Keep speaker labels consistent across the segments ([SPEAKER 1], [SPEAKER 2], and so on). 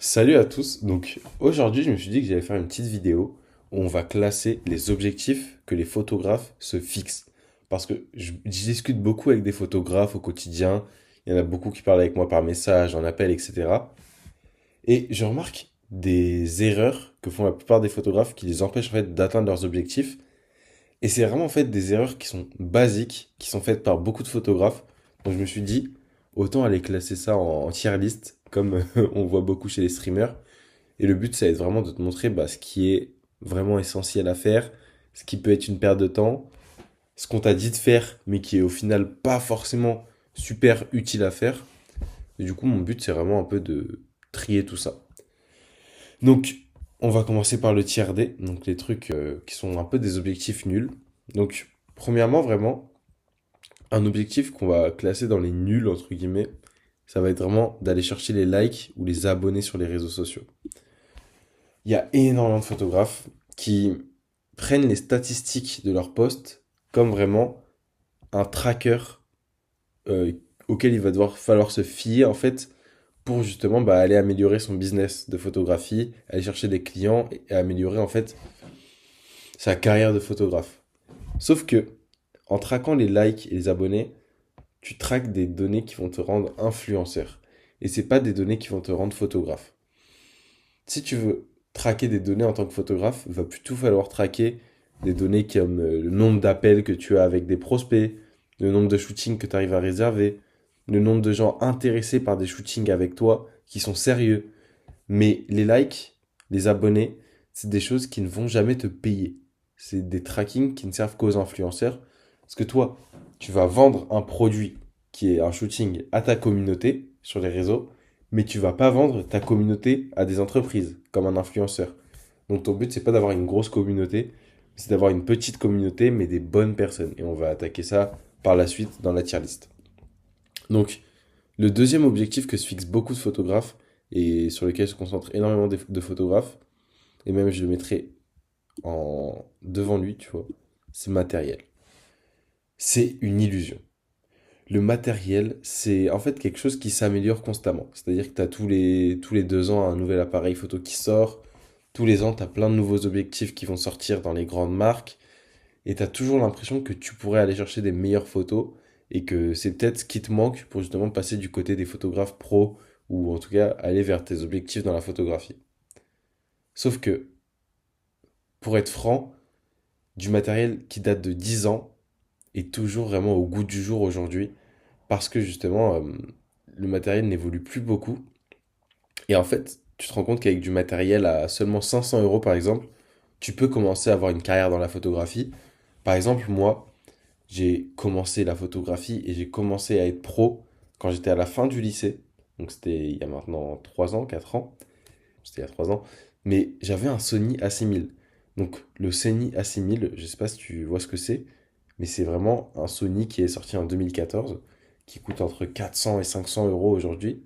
[SPEAKER 1] Salut à tous. Donc aujourd'hui, je me suis dit que j'allais faire une petite vidéo où on va classer les objectifs que les photographes se fixent. Parce que je discute beaucoup avec des photographes au quotidien. Il y en a beaucoup qui parlent avec moi par message, en appel, etc. Et je remarque des erreurs que font la plupart des photographes qui les empêchent en fait d'atteindre leurs objectifs. Et c'est vraiment en fait des erreurs qui sont basiques, qui sont faites par beaucoup de photographes. Donc je me suis dit, autant aller classer ça en tier list, comme on voit beaucoup chez les streamers. Et le but, ça va être vraiment de te montrer ce qui est vraiment essentiel à faire, ce qui peut être une perte de temps, ce qu'on t'a dit de faire, mais qui est au final pas forcément super utile à faire. Et du coup, mon but, c'est vraiment un peu de trier tout ça. Donc, on va commencer par le tiers D, donc les trucs qui sont un peu des objectifs nuls. Donc, premièrement, vraiment, un objectif qu'on va classer dans les nuls, entre guillemets, ça va être vraiment d'aller chercher les likes ou les abonnés sur les réseaux sociaux. Il y a énormément de photographes qui prennent les statistiques de leurs posts comme vraiment un tracker euh, auquel il va devoir falloir se fier en fait pour justement aller améliorer son business de photographie, aller chercher des clients et améliorer en fait sa carrière de photographe. Sauf que en traquant les likes et les abonnés, tu traques des données qui vont te rendre influenceur. Et c'est pas des données qui vont te rendre photographe. Si tu veux traquer des données en tant que photographe, il va plutôt falloir traquer des données comme le nombre d'appels que tu as avec des prospects, le nombre de shootings que tu arrives à réserver, le nombre de gens intéressés par des shootings avec toi qui sont sérieux. Mais les likes, les abonnés, c'est des choses qui ne vont jamais te payer. C'est des trackings qui ne servent qu'aux influenceurs. Parce que toi, tu vas vendre un produit qui est un shooting à ta communauté sur les réseaux, mais tu vas pas vendre ta communauté à des entreprises comme un influenceur. Donc ton but, c'est pas d'avoir une grosse communauté, c'est d'avoir une petite communauté, mais des bonnes personnes. Et on va attaquer ça par la suite dans la tier list. Donc, le deuxième objectif que se fixent beaucoup de photographes, et sur lequel se concentrent énormément de photographes, et même je le mettrai devant lui, tu vois, c'est matériel. C'est une illusion. Le matériel, c'est en fait quelque chose qui s'améliore constamment. C'est-à-dire que tu as tous les 2 ans un nouvel appareil photo qui sort. Tous les ans, tu as plein de nouveaux objectifs qui vont sortir dans les grandes marques. Et tu as toujours l'impression que tu pourrais aller chercher des meilleures photos et que c'est peut-être ce qui te manque pour justement passer du côté des photographes pros ou en tout cas aller vers tes objectifs dans la photographie. Sauf que, pour être franc, du matériel qui date de 10 ans est toujours vraiment au goût du jour aujourd'hui parce que justement, le matériel n'évolue plus beaucoup. Et en fait, tu te rends compte qu'avec du matériel à seulement 500 euros par exemple, tu peux commencer à avoir une carrière dans la photographie. Par exemple, moi, j'ai commencé la photographie et j'ai commencé à être pro quand j'étais à la fin du lycée. Donc c'était il y a maintenant 3 ans, 4 ans. C'était il y a 3 ans. Mais j'avais un Sony A6000. Donc le Sony A6000, je sais pas si tu vois ce que c'est, mais c'est vraiment un Sony qui est sorti en 2014, qui coûte entre 400 et 500 euros aujourd'hui.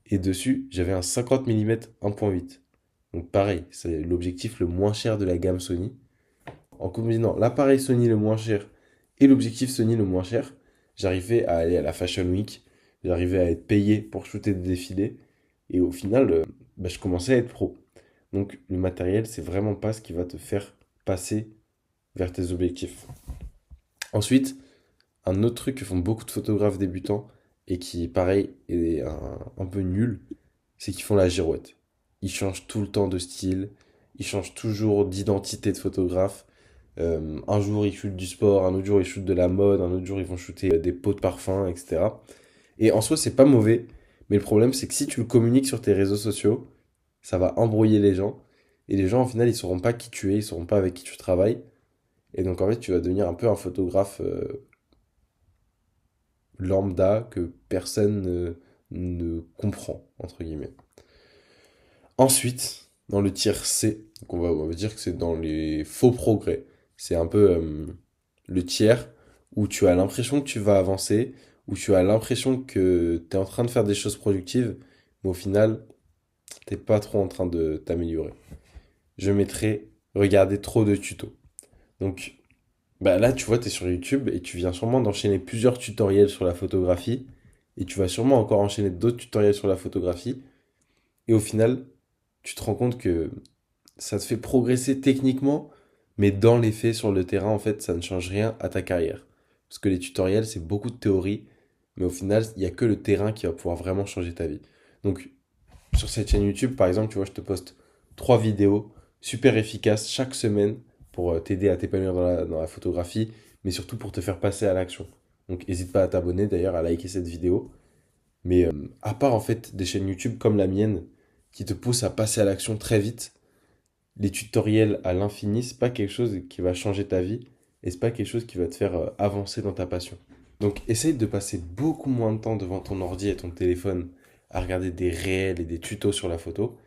[SPEAKER 1] Et dessus, j'avais un 50 mm 1.8. Donc pareil, c'est l'objectif le moins cher de la gamme Sony. En combinant l'appareil Sony le moins cher et l'objectif Sony le moins cher, j'arrivais à aller à la Fashion Week, j'arrivais à être payé pour shooter des défilés, et au final, je commençais à être pro. Donc le matériel, c'est vraiment pas ce qui va te faire passer vers tes objectifs. Ensuite, un autre truc que font beaucoup de photographes débutants, et qui, pareil, est un peu nul, c'est qu'ils font la girouette. Ils changent tout le temps de style, ils changent toujours d'identité de photographe. Un jour, ils shootent du sport, un autre jour, ils shootent de la mode, un autre jour, ils vont shooter des pots de parfum, etc. Et en soi, c'est pas mauvais, mais le problème, c'est que si tu le communiques sur tes réseaux sociaux, ça va embrouiller les gens. Et les gens, au final, ils sauront pas qui tu es, ils sauront pas avec qui tu travailles. Et donc, en fait, tu vas devenir un peu un photographe lambda que personne ne comprend, entre guillemets. Ensuite, dans le tiers C, donc on va dire que c'est dans les faux progrès. C'est un peu le tiers où tu as l'impression que tu vas avancer, où tu as l'impression que tu es en train de faire des choses productives, mais au final, t'es pas trop en train de t'améliorer. Je mettrais regarder trop de tutos. Donc là, tu vois, tu es sur YouTube et tu viens sûrement d'enchaîner plusieurs tutoriels sur la photographie, et tu vas sûrement encore enchaîner d'autres tutoriels sur la photographie. Et au final, tu te rends compte que ça te fait progresser techniquement, mais dans les faits, sur le terrain, en fait, ça ne change rien à ta carrière. Parce que les tutoriels, c'est beaucoup de théorie, mais au final, il n'y a que le terrain qui va pouvoir vraiment changer ta vie. Donc, sur cette chaîne YouTube, par exemple, tu vois, je te poste 3 vidéos super efficaces chaque semaine pour t'aider à t'épanouir dans la photographie, mais surtout pour te faire passer à l'action. Donc, n'hésite pas à t'abonner, d'ailleurs, à liker cette vidéo. Mais à part en fait des chaînes YouTube comme la mienne qui te poussent à passer à l'action très vite, les tutoriels à l'infini, c'est pas quelque chose qui va changer ta vie et c'est pas quelque chose qui va te faire avancer dans ta passion. Donc essaye de passer beaucoup moins de temps devant ton ordi et ton téléphone à regarder des réels et des tutos sur la photo.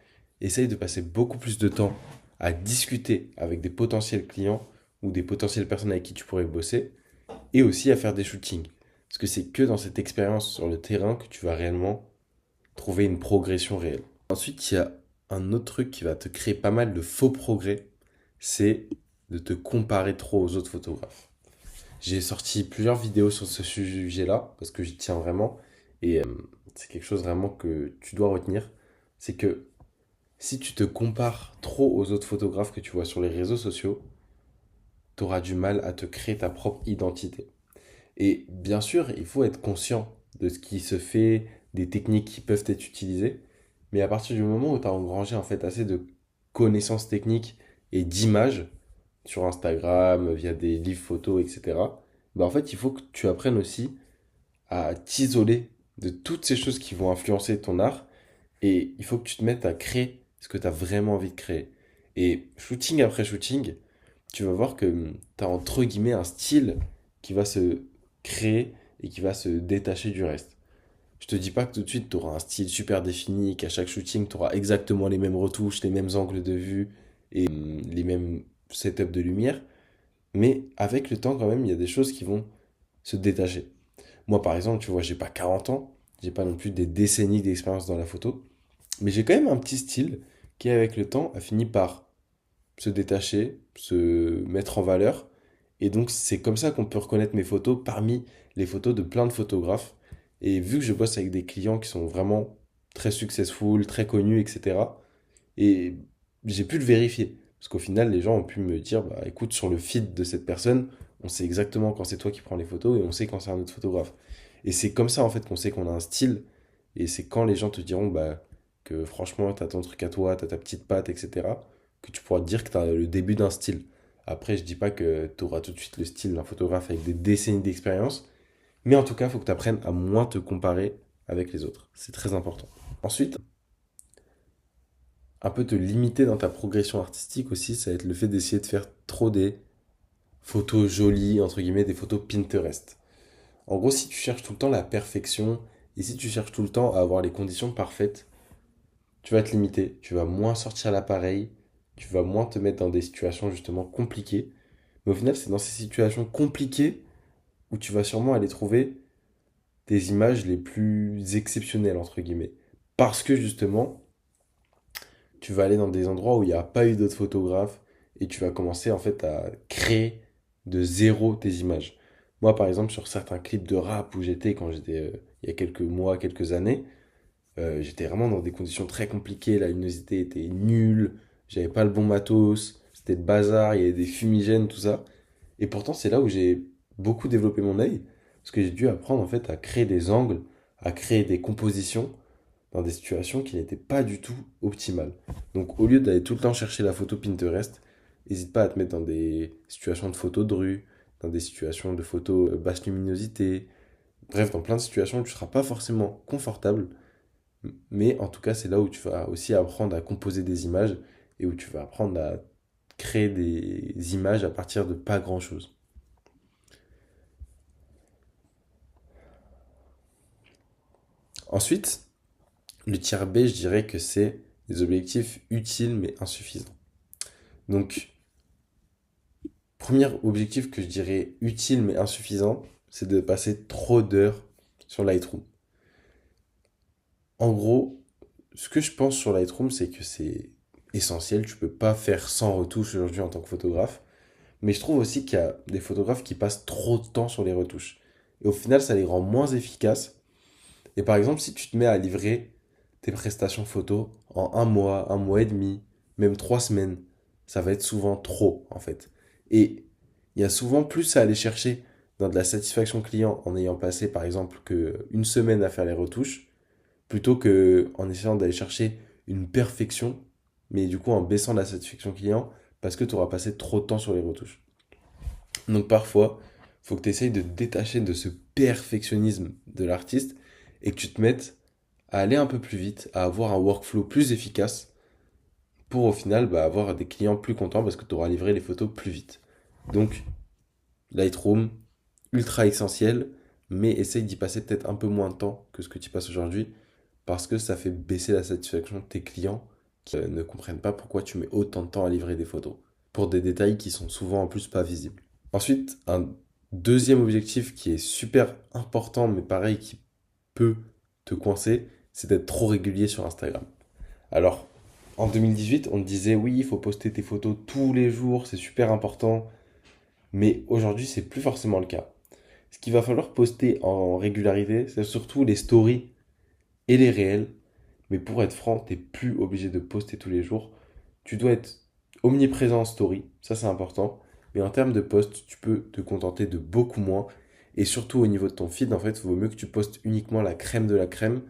[SPEAKER 1] Essaye de passer beaucoup plus de temps à discuter avec des potentiels clients ou des potentielles personnes avec qui tu pourrais bosser et aussi à faire des shootings. Parce que c'est que dans cette expérience sur le terrain que tu vas réellement trouver une progression réelle. Ensuite, il y a un autre truc qui va te créer pas mal de faux progrès, c'est de te comparer trop aux autres photographes. J'ai sorti plusieurs vidéos sur ce sujet-là, parce que j'y tiens vraiment, et c'est quelque chose vraiment que tu dois retenir, c'est que si tu te compares trop aux autres photographes que tu vois sur les réseaux sociaux, tu auras du mal à te créer ta propre identité. Et bien sûr, il faut être conscient de ce qui se fait, des techniques qui peuvent être utilisées, mais à partir du moment où tu as engrangé en fait assez de connaissances techniques et d'images sur Instagram, via des livres photos, etc., bah en fait, il faut que tu apprennes aussi à t'isoler de toutes ces choses qui vont influencer ton art et il faut que tu te mettes à créer ce que tu as vraiment envie de créer. Et shooting après shooting, tu vas voir que tu as entre guillemets un style qui va se créer et qui va se détacher du reste. Je te dis pas que tout de suite tu auras un style super défini, qu'à chaque shooting tu auras exactement les mêmes retouches, les mêmes angles de vue et les mêmes setups de lumière, mais avec le temps quand même il y a des choses qui vont se détacher. Moi par exemple, tu vois, j'ai pas 40 ans, j'ai pas non plus des décennies d'expérience dans la photo, mais j'ai quand même un petit style qui avec le temps a fini par se détacher, se mettre en valeur. Et donc, c'est comme ça qu'on peut reconnaître mes photos parmi les photos de plein de photographes. Et vu que je bosse avec des clients qui sont vraiment très successful, très connus, etc., et j'ai pu le vérifier. Parce qu'au final, les gens ont pu me dire, bah écoute, sur le feed de cette personne, on sait exactement quand c'est toi qui prends les photos et on sait quand c'est un autre photographe. Et c'est comme ça, en fait, qu'on sait qu'on a un style. Et c'est quand les gens te diront, bah, que franchement, t'as ton truc à toi, t'as ta petite patte, etc., que tu pourras te dire que t'as le début d'un style. Après, je dis pas que t'auras tout de suite le style d'un photographe avec des décennies d'expérience, mais en tout cas, il faut que tu apprennes à moins te comparer avec les autres. C'est très important. Ensuite, un peu te limiter dans ta progression artistique aussi, ça va être le fait d'essayer de faire trop des photos jolies, entre guillemets, des photos Pinterest. En gros, si tu cherches tout le temps la perfection, et si tu cherches tout le temps à avoir les conditions parfaites, tu vas te limiter, tu vas moins sortir l'appareil, tu vas moins te mettre dans des situations justement compliquées. Mais au final, c'est dans ces situations compliquées où tu vas sûrement aller trouver des images les plus exceptionnelles, entre guillemets. Parce que justement, tu vas aller dans des endroits où il n'y a pas eu d'autres photographes et tu vas commencer en fait à créer de zéro tes images. Moi, par exemple, sur certains clips de rap où j'étais quand j'étais il y a quelques mois, quelques années, j'étais vraiment dans des conditions très compliquées. La luminosité était nulle, j'avais pas le bon matos, c'était le bazar, il y avait des fumigènes, tout ça. Et pourtant, c'est là où j'ai beaucoup développé mon œil, parce que j'ai dû apprendre en fait à créer des angles, à créer des compositions dans des situations qui n'étaient pas du tout optimales. Donc au lieu d'aller tout le temps chercher la photo Pinterest, n'hésite pas à te mettre dans des situations de photos de rue, dans des situations de photos basse luminosité, bref, dans plein de situations où tu ne seras pas forcément confortable, mais en tout cas c'est là où tu vas aussi apprendre à composer des images et où tu vas apprendre à créer des images à partir de pas grand-chose. Ensuite, le tiers B, je dirais que c'est des objectifs utiles mais insuffisants. Donc, premier objectif que je dirais utile mais insuffisant, c'est de passer trop d'heures sur Lightroom. En gros, ce que je pense sur Lightroom, c'est que c'est essentiel. Tu peux pas faire sans retouches aujourd'hui en tant que photographe. Mais je trouve aussi qu'il y a des photographes qui passent trop de temps sur les retouches. Et au final, ça les rend moins efficaces. Et par exemple, si tu te mets à livrer tes prestations photo en un mois et demi, même 3 semaines. Ça va être souvent trop, en fait. Et il y a souvent plus à aller chercher dans de la satisfaction client en ayant passé, par exemple, qu'une semaine à faire les retouches, plutôt que en essayant d'aller chercher une perfection, mais du coup en baissant la satisfaction client parce que tu auras passé trop de temps sur les retouches. Donc parfois, il faut que tu essayes de te détacher de ce perfectionnisme de l'artiste et que tu te mettes à aller un peu plus vite, à avoir un workflow plus efficace pour au final avoir des clients plus contents parce que tu auras livré les photos plus vite. Donc Lightroom, ultra essentiel, mais essaye d'y passer peut-être un peu moins de temps que ce que tu passes aujourd'hui parce que ça fait baisser la satisfaction de tes clients qui ne comprennent pas pourquoi tu mets autant de temps à livrer des photos pour des détails qui sont souvent en plus pas visibles. Ensuite, un deuxième objectif qui est super important, mais pareil, qui peut te coincer, c'est d'être trop régulier sur Instagram. Alors, en 2018, on te disait oui, il faut poster tes photos tous les jours, c'est super important, mais aujourd'hui, c'est plus forcément le cas. Ce qu'il va falloir poster en régularité, c'est surtout les stories et les réels. Mais pour être franc, t'es plus obligé de poster tous les jours. Tu dois être omniprésent en story, ça c'est important. Mais en termes de post, tu peux te contenter de beaucoup moins. Et surtout au niveau de ton feed, en fait, il vaut mieux que tu postes uniquement la crème de la crème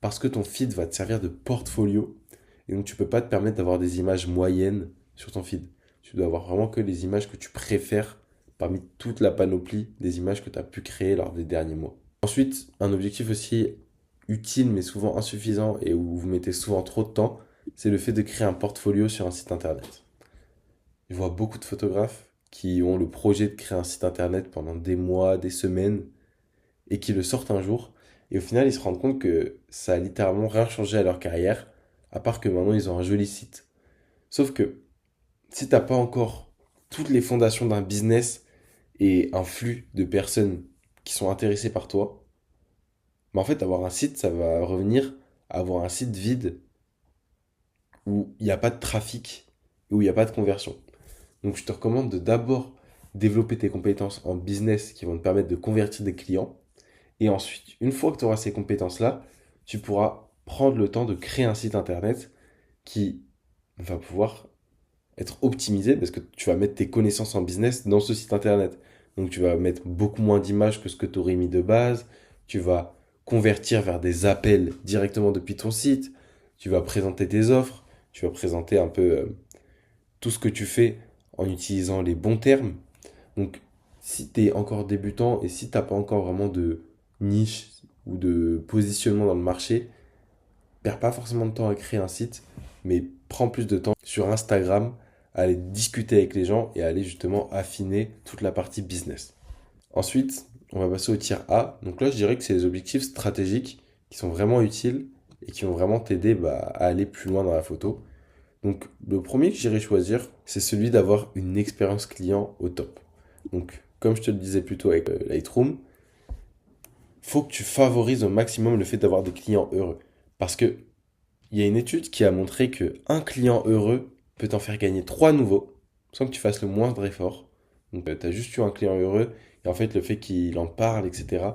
[SPEAKER 1] parce que ton feed va te servir de portfolio. Et donc tu peux pas te permettre d'avoir des images moyennes sur ton feed. Tu dois avoir vraiment que les images que tu préfères parmi toute la panoplie des images que tu as pu créer lors des derniers mois. Ensuite, un objectif aussi utile mais souvent insuffisant et où vous mettez souvent trop de temps, c'est le fait de créer un portfolio sur un site internet. Je vois beaucoup de photographes qui ont le projet de créer un site internet pendant des mois, des semaines et qui le sortent un jour et au final ils se rendent compte que ça a littéralement rien changé à leur carrière à part que maintenant ils ont un joli site. Sauf que si t'as pas encore toutes les fondations d'un business et un flux de personnes qui sont intéressées par toi, en fait, avoir un site, ça va revenir à avoir un site vide où il n'y a pas de trafic, où il n'y a pas de conversion. Donc, je te recommande de d'abord développer tes compétences en business qui vont te permettre de convertir des clients. Et ensuite, une fois que tu auras ces compétences-là, tu pourras prendre le temps de créer un site internet qui va pouvoir être optimisé parce que tu vas mettre tes connaissances en business dans ce site internet. Donc tu vas mettre beaucoup moins d'images que ce que tu aurais mis de base, tu vas convertir vers des appels directement depuis ton site, tu vas présenter tes offres, tu vas présenter un peu tout ce que tu fais en utilisant les bons termes. Donc si tu es encore débutant et si tu n'as pas encore vraiment de niche ou de positionnement dans le marché, perds pas forcément de temps à créer un site, mais prends plus de temps sur Instagram à aller discuter avec les gens et à aller justement affiner toute la partie business. Ensuite, on va passer au tier A. Donc là, je dirais que c'est les objectifs stratégiques qui sont vraiment utiles et qui vont vraiment t'aider à aller plus loin dans la photo. Donc le premier que j'irais choisir, c'est celui d'avoir une expérience client au top. Donc comme je te le disais plus tôt avec Lightroom, faut que tu favorises au maximum le fait d'avoir des clients heureux. Parce que il y a une étude qui a montré que un client heureux peut t'en faire gagner trois nouveaux sans que tu fasses le moindre effort. Donc, tu as juste eu un client heureux et en fait, le fait qu'il en parle, etc.,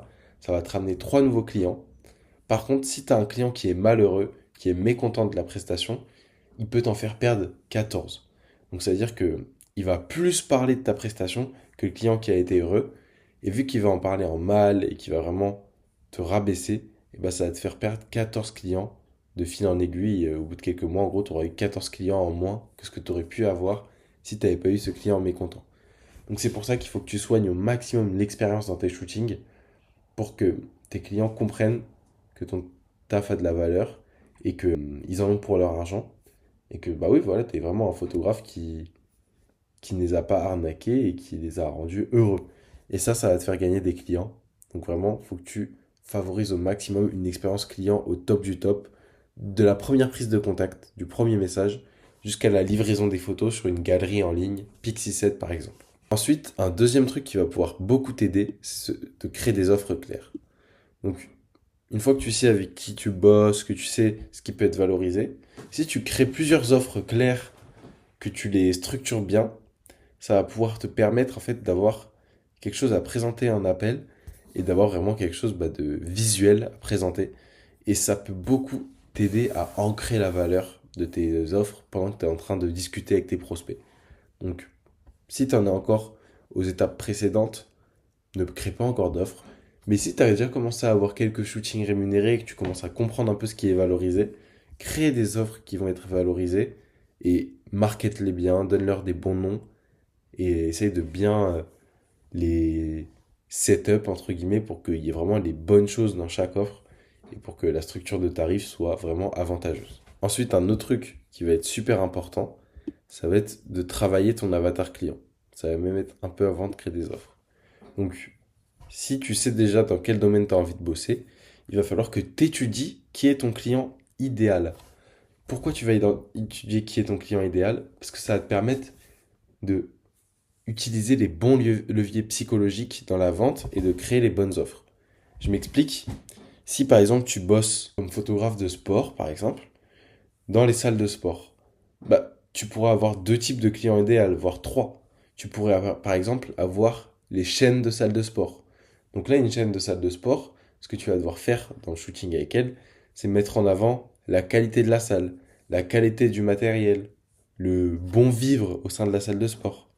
[SPEAKER 1] ça va te ramener trois nouveaux clients. Par contre, si tu as un client qui est malheureux, qui est mécontent de la prestation, il peut t'en faire perdre 14. Donc, ça veut dire que il va plus parler de ta prestation que le client qui a été heureux. Et vu qu'il va en parler en mal et qu'il va vraiment te rabaisser, et ben ça va te faire perdre 14 clients de fil en aiguille. Au bout de quelques mois, en gros, tu auras eu 14 clients en moins que ce que tu aurais pu avoir si tu n'avais pas eu ce client mécontent. Donc c'est pour ça qu'il faut que tu soignes au maximum l'expérience dans tes shootings pour que tes clients comprennent que ton taf a de la valeur et qu'ils en ont pour leur argent. Et que, bah oui, voilà, tu es vraiment un photographe qui ne les a pas arnaqués et qui les a rendus heureux. Et ça va te faire gagner des clients. Donc vraiment, il faut que tu favorises au maximum une expérience client au top du top, de la première prise de contact, du premier message, jusqu'à la livraison des photos sur une galerie en ligne, Pixie7 par exemple. Ensuite, un deuxième truc qui va pouvoir beaucoup t'aider, c'est de créer des offres claires. Donc, une fois que tu sais avec qui tu bosses, que tu sais ce qui peut être valorisé, si tu crées plusieurs offres claires, que tu les structures bien, ça va pouvoir te permettre en fait d'avoir quelque chose à présenter en appel et d'avoir vraiment quelque chose de visuel à présenter. Et ça peut beaucoup t'aider à ancrer la valeur de tes offres pendant que tu es en train de discuter avec tes prospects. Donc, si tu en es encore aux étapes précédentes, ne crée pas encore d'offres. Mais si tu as déjà commencé à avoir quelques shootings rémunérés et que tu commences à comprendre un peu ce qui est valorisé, crée des offres qui vont être valorisées et market-les bien, donne-leur des bons noms et essaye de bien les set-up entre guillemets pour qu'il y ait vraiment les bonnes choses dans chaque offre et pour que la structure de tarif soit vraiment avantageuse. Ensuite, un autre truc qui va être super important, ça va être de travailler ton avatar client. Ça va même être un peu avant de créer des offres. Donc, si tu sais déjà dans quel domaine tu as envie de bosser, il va falloir que tu étudies qui est ton client idéal. Pourquoi tu vas étudier qui est ton client idéal? Parce que ça va te permettre de utiliser les bons leviers psychologiques dans la vente et de créer les bonnes offres. Je m'explique. Si par exemple tu bosses comme photographe de sport, par exemple, dans les salles de sport, tu pourras avoir deux types de clients idéaux, voire trois. Tu pourrais avoir, par exemple avoir les chaînes de salles de sport. Donc là, une chaîne de salle de sport, ce que tu vas devoir faire dans le shooting avec elle, c'est mettre en avant la qualité de la salle, la qualité du matériel, le bon vivre au sein de la salle de sport.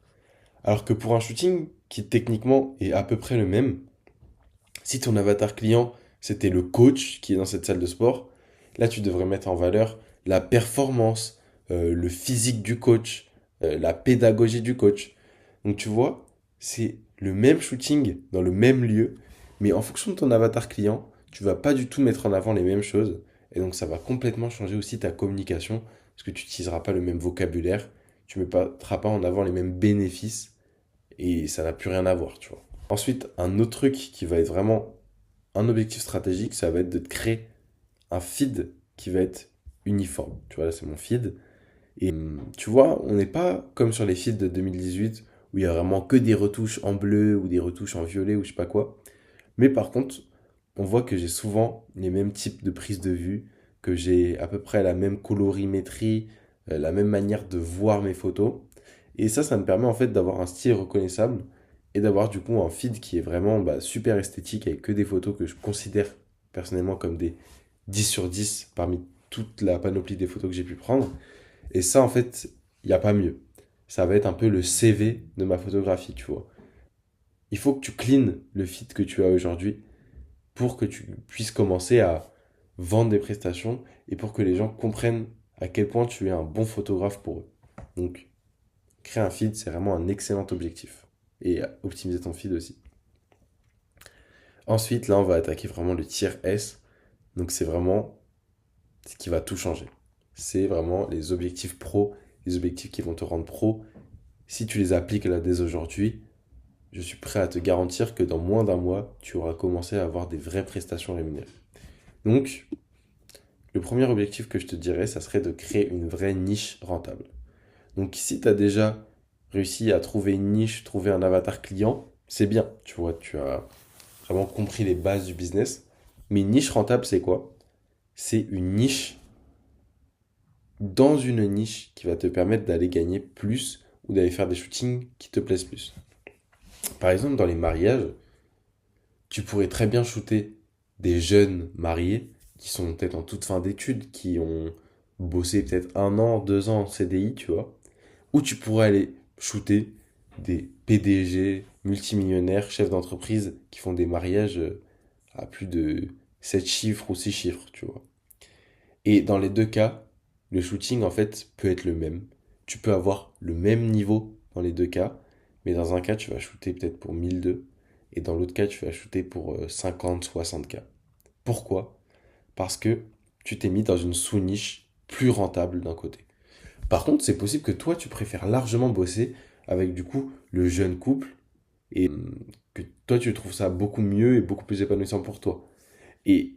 [SPEAKER 1] Alors que pour un shooting qui techniquement est à peu près le même, si ton avatar client c'était le coach qui est dans cette salle de sport, là tu devrais mettre en valeur la performance, le physique du coach, la pédagogie du coach. Donc tu vois, c'est le même shooting dans le même lieu, mais en fonction de ton avatar client, tu vas pas du tout mettre en avant les mêmes choses. Et donc ça va complètement changer aussi ta communication, parce que tu n'utiliseras pas le même vocabulaire, tu ne mettras pas en avant les mêmes bénéfices, et ça n'a plus rien à voir, tu vois. Ensuite, un autre truc qui va être vraiment un objectif stratégique, ça va être de te créer un feed qui va être uniforme. Tu vois, là, c'est mon feed. Et tu vois, on n'est pas comme sur les feeds de 2018 où il y a vraiment que des retouches en bleu ou des retouches en violet ou je sais pas quoi. Mais par contre, on voit que j'ai souvent les mêmes types de prise de vue, que j'ai à peu près la même colorimétrie, la même manière de voir mes photos. Et ça me permet en fait d'avoir un style reconnaissable et d'avoir du coup un feed qui est vraiment super esthétique avec que des photos que je considère personnellement comme des 10 sur 10 parmi toute la panoplie des photos que j'ai pu prendre. Et ça, en fait, il n'y a pas mieux. Ça va être un peu le CV de ma photographie, tu vois. Il faut que tu clean le feed que tu as aujourd'hui pour que tu puisses commencer à vendre des prestations et pour que les gens comprennent à quel point tu es un bon photographe pour eux. Donc, créer un feed, c'est vraiment un excellent objectif. Et optimiser ton feed aussi. Ensuite, là, on va attaquer vraiment le tier S. Donc, c'est vraiment ce qui va tout changer. C'est vraiment les objectifs pro, les objectifs qui vont te rendre pro. Si tu les appliques là dès aujourd'hui, je suis prêt à te garantir que dans moins d'un mois, tu auras commencé à avoir des vraies prestations rémunérées. Donc, le premier objectif que je te dirais, ça serait de créer une vraie niche rentable. Donc, si tu as déjà réussi à trouver une niche, trouver un avatar client, c'est bien. Tu vois, tu as vraiment compris les bases du business. Mais une niche rentable, c'est quoi? C'est une niche dans une niche qui va te permettre d'aller gagner plus ou d'aller faire des shootings qui te plaisent plus. Par exemple, dans les mariages, tu pourrais très bien shooter des jeunes mariés qui sont peut-être en toute fin d'études, qui ont bossé peut-être 1 an, 2 ans en CDI, tu vois. Ou tu pourrais aller shooter des PDG, multimillionnaires, chefs d'entreprise qui font des mariages à plus de 7 chiffres ou 6 chiffres, tu vois. Et dans les deux cas, le shooting en fait peut être le même. Tu peux avoir le même niveau dans les deux cas, mais dans un cas tu vas shooter peut-être pour 1002 et dans l'autre cas tu vas shooter pour 50, 60K. Pourquoi? Parce que tu t'es mis dans une sous-niche plus rentable d'un côté. Par contre, c'est possible que toi tu préfères largement bosser avec du coup le jeune couple et que toi tu trouves ça beaucoup mieux et beaucoup plus épanouissant pour toi. Et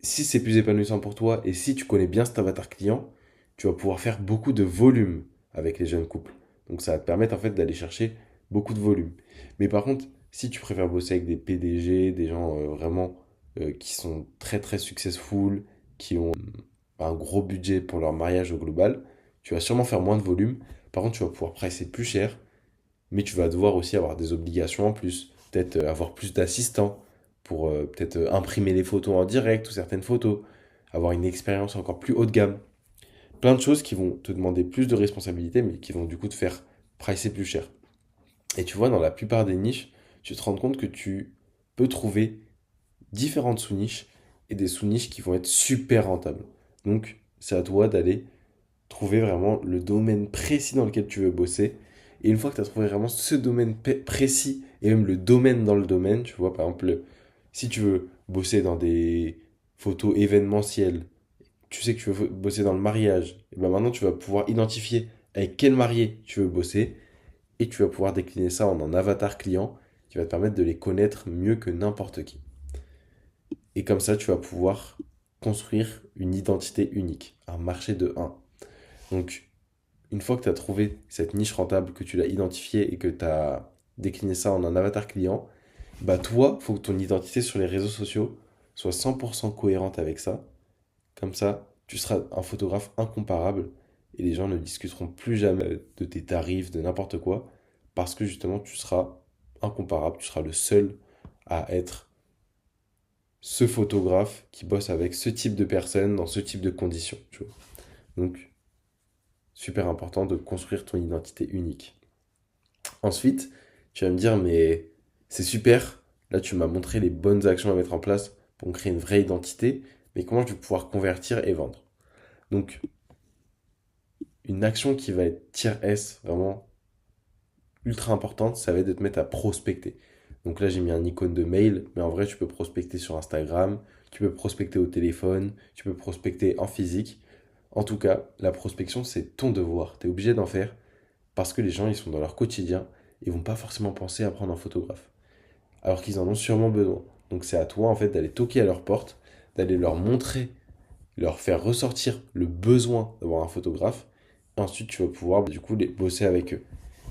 [SPEAKER 1] si c'est plus épanouissant pour toi et si tu connais bien cet avatar client, tu vas pouvoir faire beaucoup de volume avec les jeunes couples. Donc ça va te permettre en fait d'aller chercher beaucoup de volume. Mais par contre, si tu préfères bosser avec des PDG, des gens vraiment qui sont très très successful, qui ont un gros budget pour leur mariage au global, tu vas sûrement faire moins de volume. Par contre, tu vas pouvoir pricer plus cher, mais tu vas devoir aussi avoir des obligations en plus. Peut-être avoir plus d'assistants pour peut-être imprimer les photos en direct ou certaines photos, avoir une expérience encore plus haut de gamme. Plein de choses qui vont te demander plus de responsabilités, mais qui vont du coup te faire pricer plus cher. Et tu vois, dans la plupart des niches, tu te rends compte que tu peux trouver différentes sous-niches et des sous-niches qui vont être super rentables. Donc, c'est à toi d'aller trouver vraiment le domaine précis dans lequel tu veux bosser. Et une fois que tu as trouvé vraiment ce domaine précis et même le domaine dans le domaine, tu vois, par exemple, si tu veux bosser dans des photos événementielles, tu sais que tu veux bosser dans le mariage, et ben maintenant tu vas pouvoir identifier avec quel marié tu veux bosser et tu vas pouvoir décliner ça en un avatar client qui va te permettre de les connaître mieux que n'importe qui. Et comme ça, tu vas pouvoir construire une identité unique, un marché de 1. Donc, une fois que tu as trouvé cette niche rentable, que tu l'as identifiée et que tu as décliné ça en un avatar client, bah toi, il faut que ton identité sur les réseaux sociaux soit 100% cohérente avec ça. Comme ça, tu seras un photographe incomparable et les gens ne discuteront plus jamais de tes tarifs, de n'importe quoi, parce que justement, tu seras incomparable, tu seras le seul à être ce photographe qui bosse avec ce type de personnes dans ce type de conditions, tu vois. Donc, super important de construire ton identité unique. Ensuite, tu vas me dire, mais c'est super, là tu m'as montré les bonnes actions à mettre en place pour créer une vraie identité, mais comment je vais pouvoir convertir et vendre? Donc, une action qui va être tier S, vraiment ultra importante, ça va être de te mettre à prospecter. Donc là, j'ai mis un icône de mail, mais en vrai, tu peux prospecter sur Instagram, tu peux prospecter au téléphone, tu peux prospecter en physique. En tout cas, la prospection, c'est ton devoir. Tu es obligé d'en faire parce que les gens, ils sont dans leur quotidien et vont pas forcément penser à prendre un photographe. Alors qu'ils en ont sûrement besoin. Donc c'est à toi, en fait, d'aller toquer à leur porte, d'aller leur montrer, leur faire ressortir le besoin d'avoir un photographe. Et ensuite, tu vas pouvoir, du coup, bosser avec eux.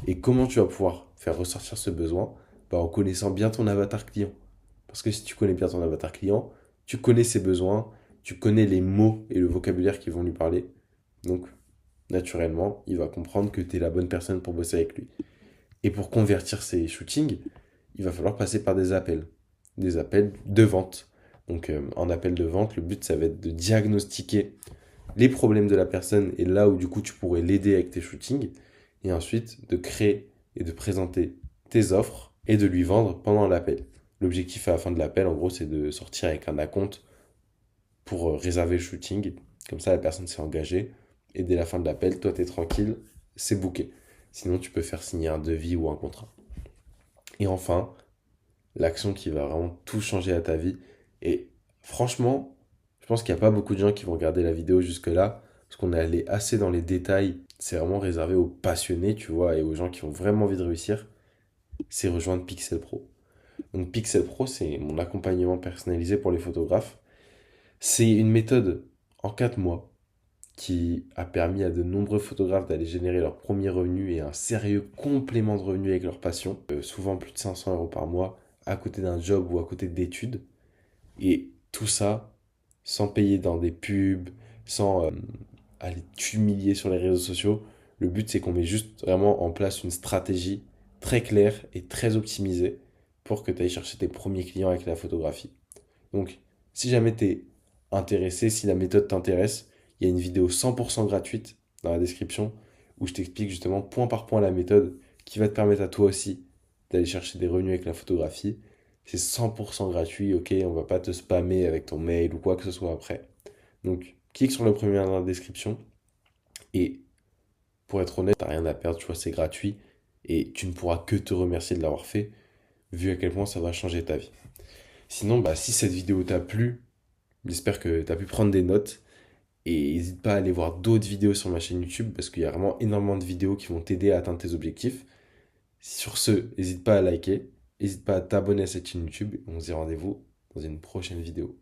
[SPEAKER 1] Et comment tu vas pouvoir faire ressortir ce besoin? Bah, en connaissant bien ton avatar client. Parce que si tu connais bien ton avatar client, tu connais ses besoins, tu connais les mots et le vocabulaire qui vont lui parler. Donc, naturellement, il va comprendre que tu es la bonne personne pour bosser avec lui. Et pour convertir ces shootings, il va falloir passer par des appels de vente. Donc, en appel de vente, le but, ça va être de diagnostiquer les problèmes de la personne et là où du coup tu pourrais l'aider avec tes shootings, et ensuite de créer et de présenter tes offres et de lui vendre pendant l'appel. L'objectif à la fin de l'appel, en gros, c'est de sortir avec un acompte pour réserver le shooting. Comme ça, la personne s'est engagée et dès la fin de l'appel, toi, tu es tranquille, c'est booké. Sinon, tu peux faire signer un devis ou un contrat. Et enfin, l'action qui va vraiment tout changer à ta vie. Et franchement, je pense qu'il n'y a pas beaucoup de gens qui vont regarder la vidéo jusque-là, parce qu'on est allé assez dans les détails. C'est vraiment réservé aux passionnés, tu vois, et aux gens qui ont vraiment envie de réussir. C'est rejoindre Pixel Pro. Donc Pixel Pro, c'est mon accompagnement personnalisé pour les photographes. C'est une méthode en 4 mois qui a permis à de nombreux photographes d'aller générer leurs premiers revenus et un sérieux complément de revenus avec leur passion, souvent plus de 500 euros par mois, à côté d'un job ou à côté d'études. Et tout ça sans payer dans des pubs, sans aller t'humilier sur les réseaux sociaux. Le but, c'est qu'on met juste vraiment en place une stratégie très claire et très optimisée pour que tu ailles chercher tes premiers clients avec la photographie. Donc, si jamais tu es intéressé, si la méthode t'intéresse, il y a une vidéo 100% gratuite dans la description où je t'explique justement point par point la méthode qui va te permettre à toi aussi d'aller chercher des revenus avec la photographie. C'est 100% gratuit, ok, on va pas te spammer avec ton mail ou quoi que ce soit après. Donc, clique sur le premier lien dans la description et pour être honnête, t'as rien à perdre, tu vois, c'est gratuit et tu ne pourras que te remercier de l'avoir fait vu à quel point ça va changer ta vie. Sinon, bah, si cette vidéo t'a plu, j'espère que tu as pu prendre des notes et n'hésite pas à aller voir d'autres vidéos sur ma chaîne YouTube parce qu'il y a vraiment énormément de vidéos qui vont t'aider à atteindre tes objectifs. Sur ce, n'hésite pas à liker, n'hésite pas à t'abonner à cette chaîne YouTube et on se dit rendez-vous dans une prochaine vidéo.